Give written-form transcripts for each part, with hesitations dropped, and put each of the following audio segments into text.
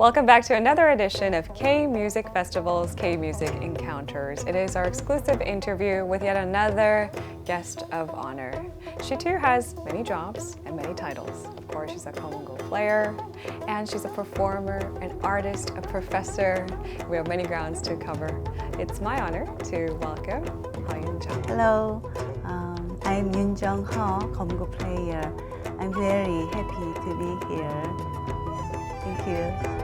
Welcome back to another edition of K-Music Festival's K-Music Encounters. It is our exclusive interview with yet another guest of honor. She too has many jobs and many titles. Of course, she's a Geomungo player, and she's a performer, an artist, a professor. We have many grounds to cover. It's my honor to welcome Yoon Jeong. Hello, I'm Yoon Jeong Heo, Geomungo player. I'm very happy to be here. Thank you.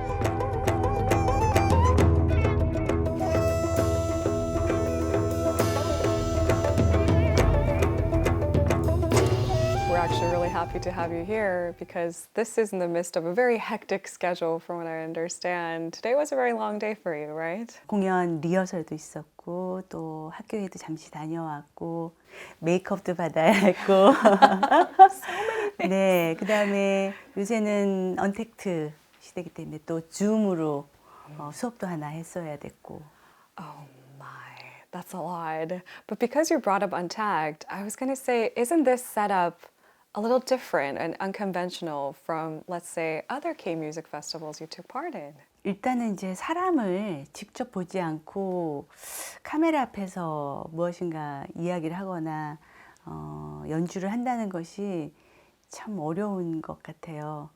We're actually really happy to have you here because this is in the midst of a very hectic schedule from what I understand. Today was a very long day for you, right? 공연 리허설도 있었고 또 학교에도 잠시 다녀왔고 메이크업도 받아야 했고 네, 그다음에 요새는 언택트 시대이기 때문에 또 줌으로 수업도 하나 했어야 됐고 Oh my, that's a lot. But because you brought up Untagged, I was going to say, isn't this setup a little different and unconventional from, let's say, other K-music festivals you took part in? 일단은 이제 사람을 직접 보지 않고 카메라 앞에서 무엇인가 이야기를 하거나 연주를 한다는 것이 참 어려운 것 같아요.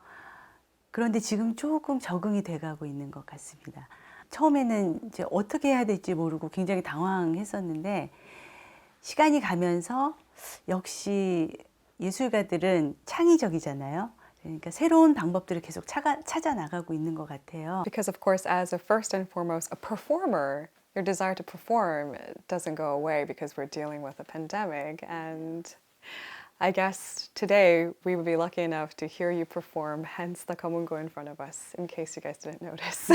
그런데 지금 조금 적응이 돼가고 있는 것 같습니다. 처음에는 이제 어떻게 해야 될지 모르고 굉장히 당황했었는데 시간이 가면서 역시 예술가들은 창의적이잖아요. 그러니까 새로운 방법들을 계속 찾아 나가고 있는 것 같아요. Because of course, as a first and foremost, a performer, your desire to perform doesn't go away because we're dealing with a pandemic. And I guess today we would be lucky enough to hear you perform, hence the Geomungo in front of us, in case you guys didn't notice.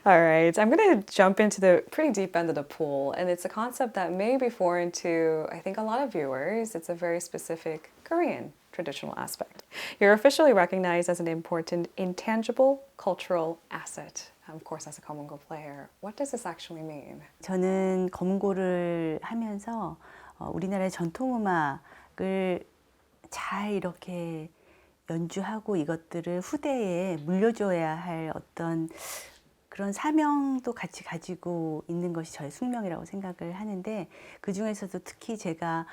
All right, I'm going to jump into the pretty deep end of the pool, and it's a concept that may be foreign to, I think, a lot of viewers. It's a very specific Korean traditional aspect. You're officially recognized as an important intangible cultural asset. Of course, as a Geomungo player, what does this actually mean? 저는 거문고를 하면서 우리나라의 전통음악을 잘 이렇게 연주하고 이것들을 후대에 물려줘야 할 어떤 그런 사명도 같이 가지고 있는 것이 저의 숙명이라고 생각을 하는데 그 중에서도 특히 제가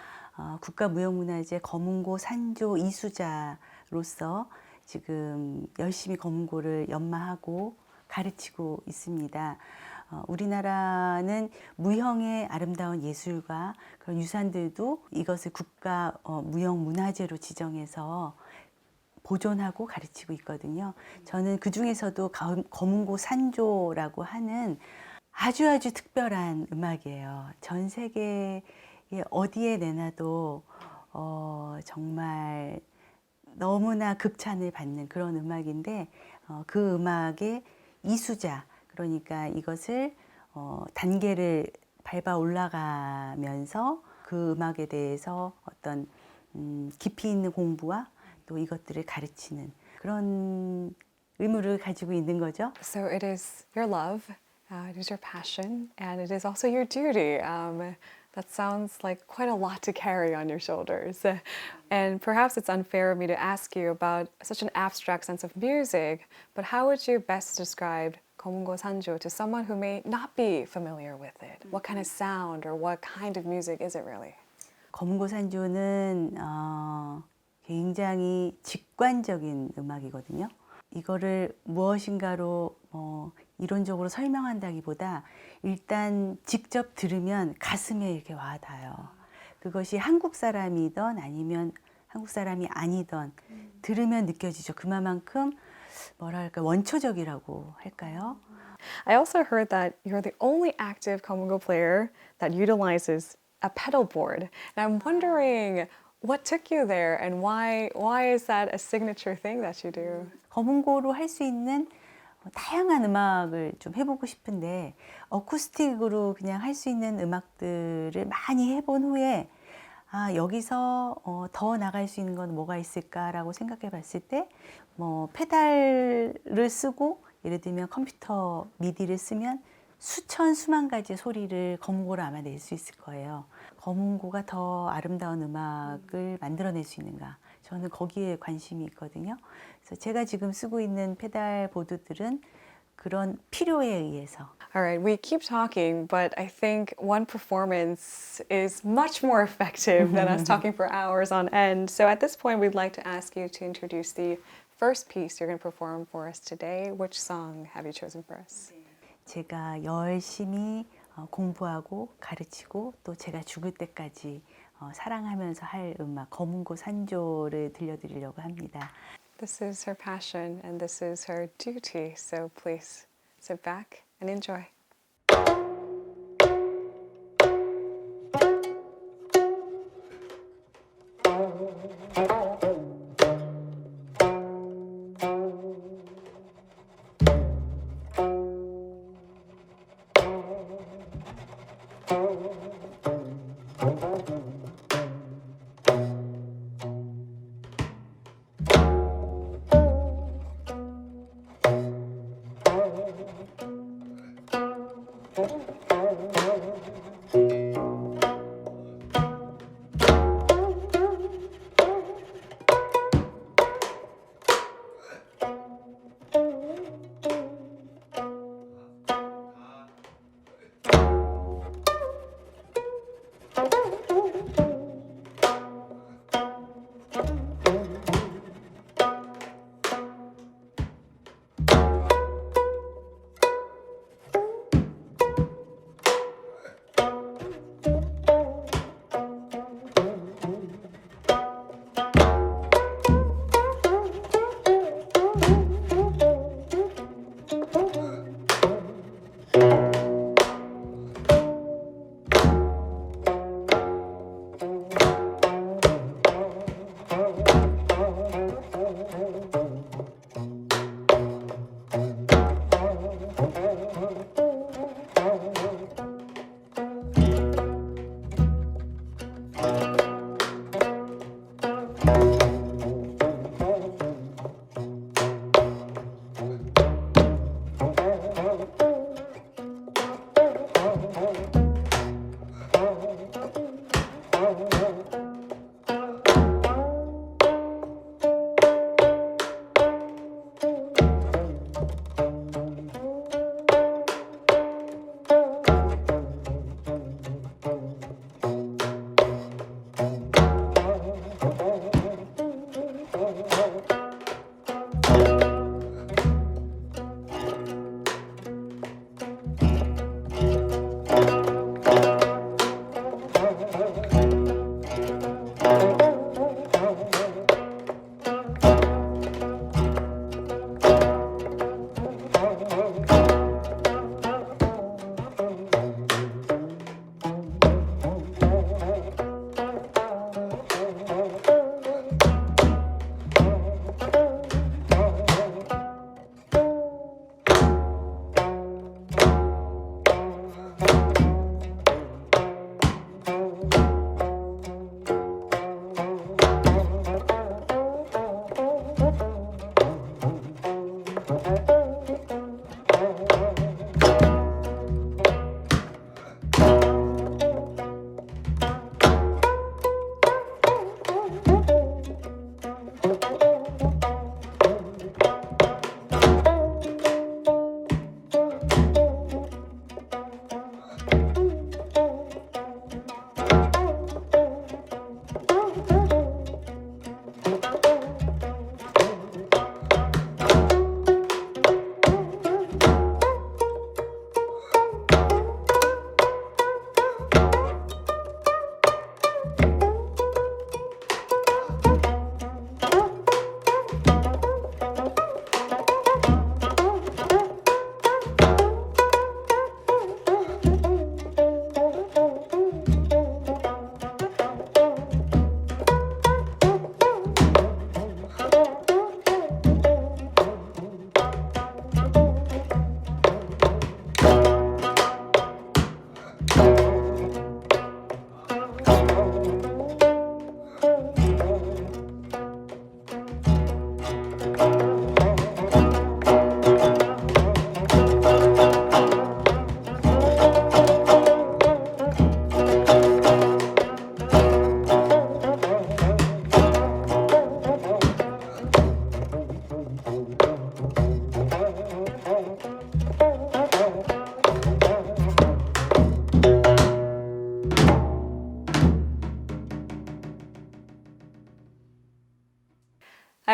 국가무형문화재 거문고 산조 이수자로서 지금 열심히 거문고를 연마하고 가르치고 있습니다. 우리나라는 무형의 아름다운 예술과 그런 유산들도 이것을 국가 무형문화재로 지정해서 보존하고 가르치고 있거든요. 저는 그 중에서도 거문고 산조라고 하는 아주 특별한 음악이에요. 전 세계에 어디에 내놔도 정말 너무나 극찬을 받는 그런 음악인데 그 음악의 이수자, 그러니까 이것을 단계를 밟아 올라가면서 그 음악에 대해서 어떤 깊이 있는 공부와 또 이것들을 가르치는 그런 의무를 가지고 있는 거죠. So it is your love, it is your passion, and it is also your duty. That sounds like quite a lot to carry on your shoulders. And perhaps it's unfair of me to ask you about such an abstract sense of music, but how would you best describe Geomungo Sanjo to someone who may not be familiar with it? What kind of sound or what kind of music is it really? 거문고 산조는 굉장히 직관적인 음악이거든요. 이거를 무엇인가로 이론적으로 설명한다기보다 일단 직접 들으면 가슴에 이렇게 와닿아요. 그것이 한국 사람이든 아니면 한국 사람이 아니든 들으면 느껴지죠. 그만큼 뭐랄까 원초적이라고 할까요? I also heard that you're the only active Geomungo player that utilizes a pedal board. And I'm wondering what took you there and why is that a signature thing that you do? 거문고로 할 수 있는 다양한 음악을 좀 해보고 싶은데 어쿠스틱으로 그냥 할 수 있는 음악들을 많이 해본 후에 여기서 더 나갈 수 있는 건 뭐가 있을까라고 생각해 봤을 때 페달을 쓰고 예를 들면 컴퓨터 미디를 쓰면 수만 가지의 소리를 거문고로 아마 낼 수 있을 거예요. 거문고가 더 아름다운 음악을 만들어낼 수 있는가? 저는 거기에 관심이 있거든요. 그래서 제가 지금 쓰고 있는 페달 보드들은 그런 필요에 의해서. All right, we keep talking, but I think one performance is much more effective than us talking for hours on end. So at this point, we'd like to ask you to introduce the first piece you're going to perform for us today. Which song have you chosen for us? 제가 열심히 공부하고 가르치고 또 제가 죽을 때까지 사랑하면서 할 음악 거문고 산조를 들려드리려고 합니다. This is her passion and this is her duty, so please sit back and enjoy.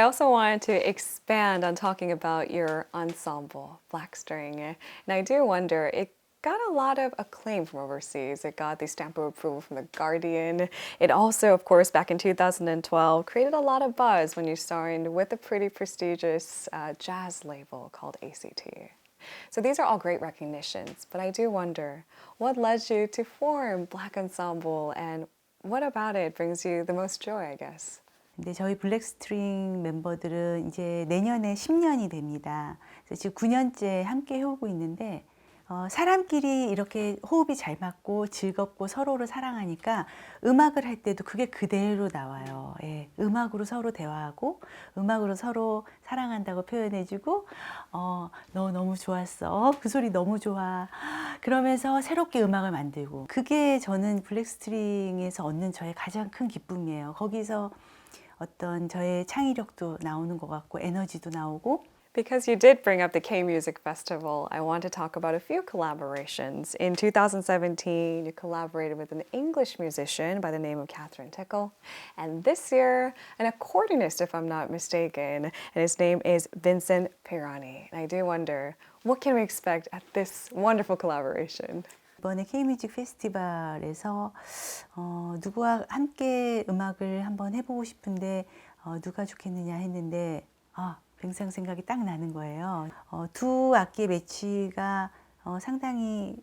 also wanted to expand on talking about your ensemble, Black String. And I do wonder, it got a lot of acclaim from overseas. It got the stamp of approval from The Guardian. It also, of course, back in 2012, created a lot of buzz when you signed with a pretty prestigious jazz label called ACT. So these are all great recognitions, but I do wonder, what led you to form Black Ensemble, and what about it brings you the most joy, I guess? 근데 저희 블랙스트링 멤버들은 이제 내년에 10년이 됩니다. 그래서 지금 9년째 함께 해오고 있는데 사람끼리 이렇게 호흡이 잘 맞고 즐겁고 서로를 사랑하니까 음악을 할 때도 그게 그대로 나와요. 예, 음악으로 서로 대화하고 음악으로 서로 사랑한다고 표현해주고 너 너무 좋았어. 그 소리 너무 좋아. 그러면서 새롭게 음악을 만들고 그게 저는 블랙스트링에서 얻는 저의 가장 큰 기쁨이에요. 거기서 어떤 저의 창의력도 나오는 것 같고 에너지도 나오고 Because you did bring up the K-Music Festival, I want to talk about a few collaborations. In 2017, you collaborated with an English musician by the name of Catherine Tickle. And this year, an accordionist, if I'm not mistaken, and his name is Vincent Peirani. And I do wonder, what can we expect at this wonderful collaboration? 이번에 K-뮤직 페스티벌에서 누구와 함께 음악을 한번 해보고 싶은데 누가 좋겠느냐 했는데 뱅상 생각이 딱 나는 거예요. 두 악기의 매치가 상당히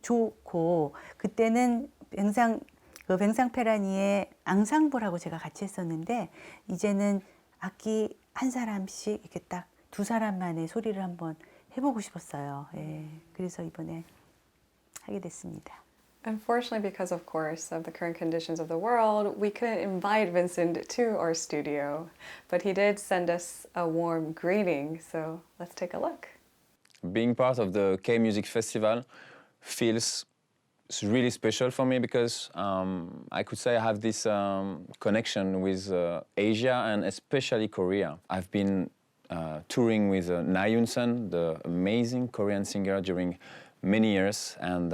좋고 그때는 뱅상 페라니의 앙상블하고 제가 같이 했었는데 이제는 악기 한 사람씩 이렇게 딱 두 사람만의 소리를 한번 해보고 싶었어요. 예, 그래서 이번에 하게 됐습니다. Unfortunately, because of course of the current conditions of the world, we couldn't invite Vincent to our studio, but he did send us a warm greeting, so let's take a look. Being part of the K-Music Festival feels really special for me because I could say I have this connection with Asia and especially Korea. I've been touring with Na Yoon-sun, the amazing Korean singer, during many years, and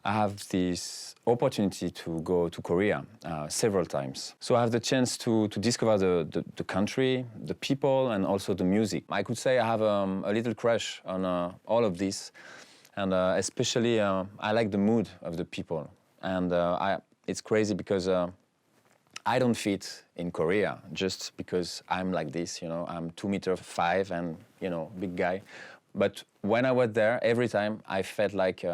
I have this opportunity to go to Korea several times. So I have the chance to discover the country, the people, and also the music. I could say I have a little crush on all of this, and especially I like the mood of the people. And it's crazy because I don't fit in Korea just because I'm like this, you know, I'm 2'5" and, you know, big guy. But when I was there, every time I felt like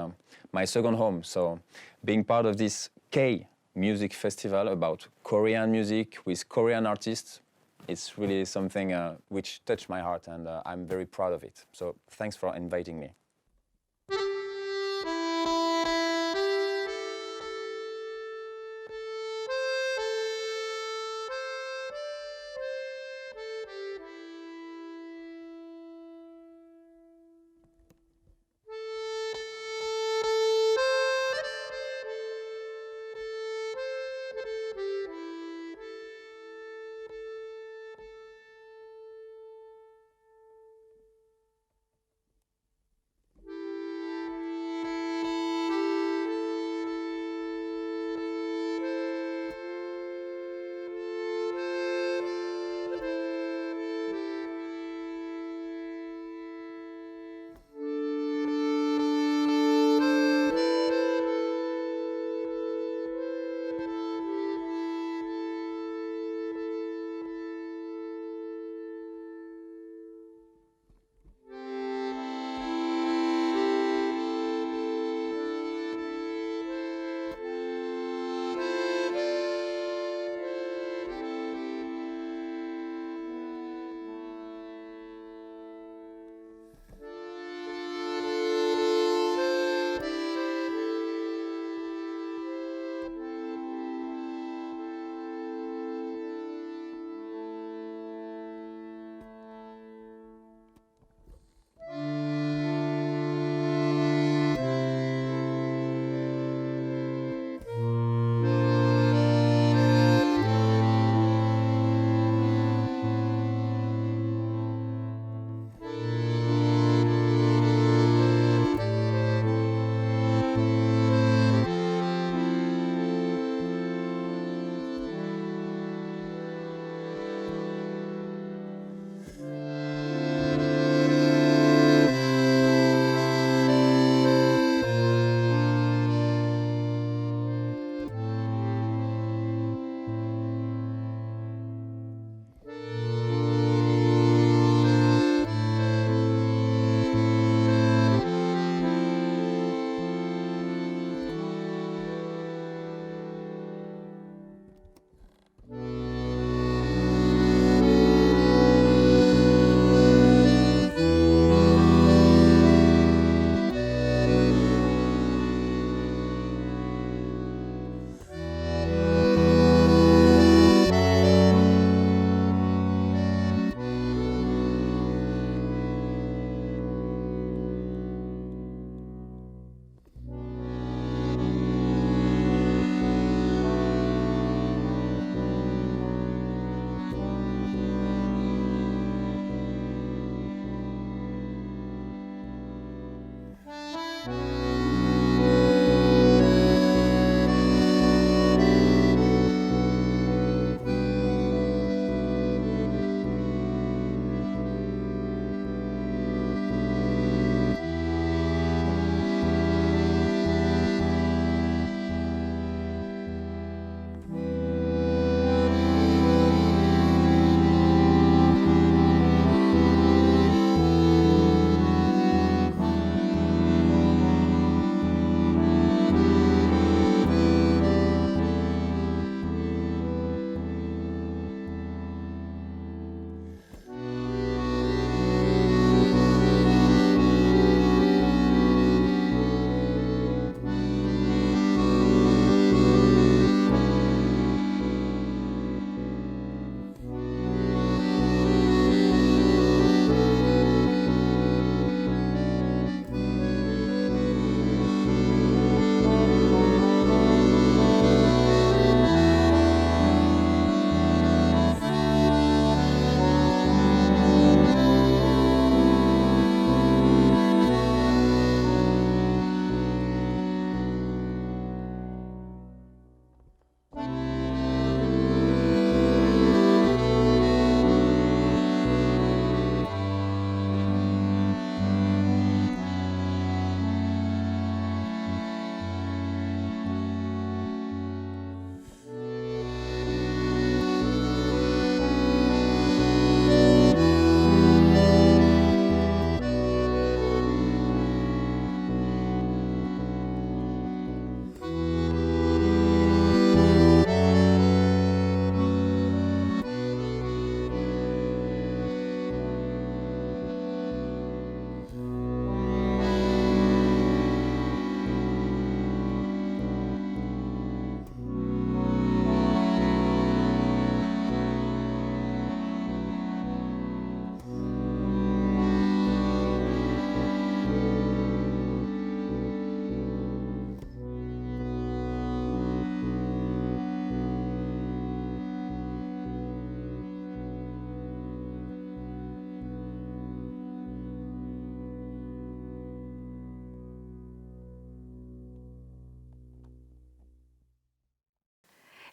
my second home. So being part of this K-Music Festival about Korean music with Korean artists, it's really something which touched my heart, and I'm very proud of it. So thanks for inviting me.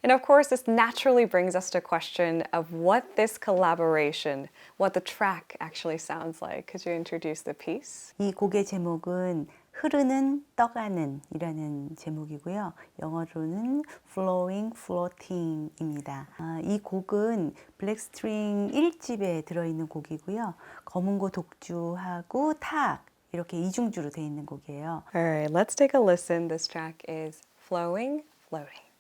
And of course, this naturally brings us to a question of what this collaboration, what the track actually sounds like. Could you introduce the piece? 이 곡의 제목은 흐르는 떠가는 이라는 제목이고요. 영어로는 flowing, floating입니다. 이 곡은 블랙스트링 1집에 들어있는 곡이고요. 거문고 독주하고 탁 이렇게 이중주로 되어 있는 곡이에요. All right, let's take a listen. This track is Flowing, Floating.